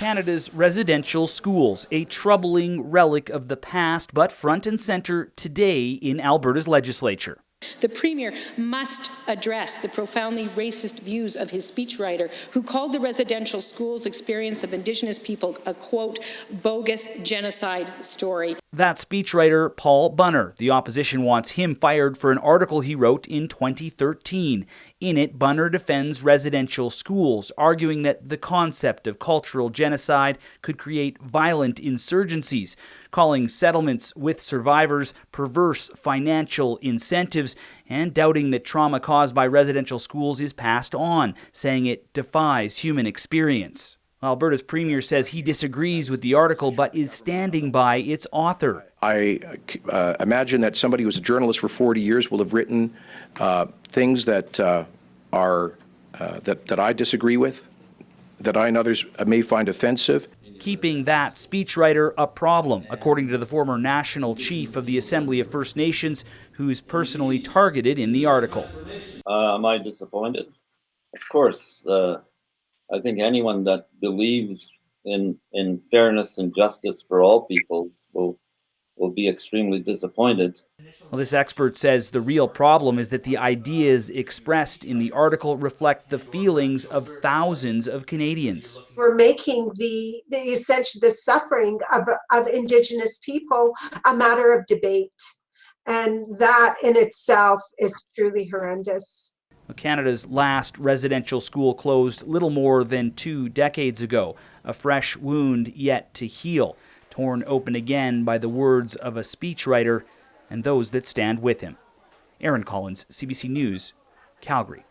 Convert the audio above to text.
Canada's residential schools, a troubling relic of the past, but front and center today in Alberta's legislature. The Premier must address the profoundly racist views of his speechwriter, who called the residential schools experience of Indigenous people a, quote, bogus genocide story. That speechwriter, Paul Bunner. The opposition wants him fired for an article he wrote in 2013. In it, Bunner defends residential schools, arguing that the concept of cultural genocide could create violent insurgencies, calling settlements with survivors perverse financial incentives, and doubting that trauma caused by residential schools is passed on, saying it defies human experience. Alberta's Premier says he disagrees with the article but is standing by its author. I imagine that somebody who was a journalist for 40 years will have written things that that I disagree with, that I and others may find offensive. Keeping that speechwriter a problem, according to the former national chief of the Assembly of First Nations, who's personally targeted in the article. Am I disappointed? Of course. I think anyone that believes in fairness and justice for all people will be extremely disappointed. Well, this expert says the real problem is that the ideas expressed in the article reflect the feelings of thousands of Canadians. We're making essentially the suffering of Indigenous people a matter of debate, and that in itself is truly horrendous. Canada's last residential school closed little more than 2 decades ago, a fresh wound yet to heal, torn open again by the words of a speechwriter and those that stand with him. Aaron Collins, CBC News, Calgary.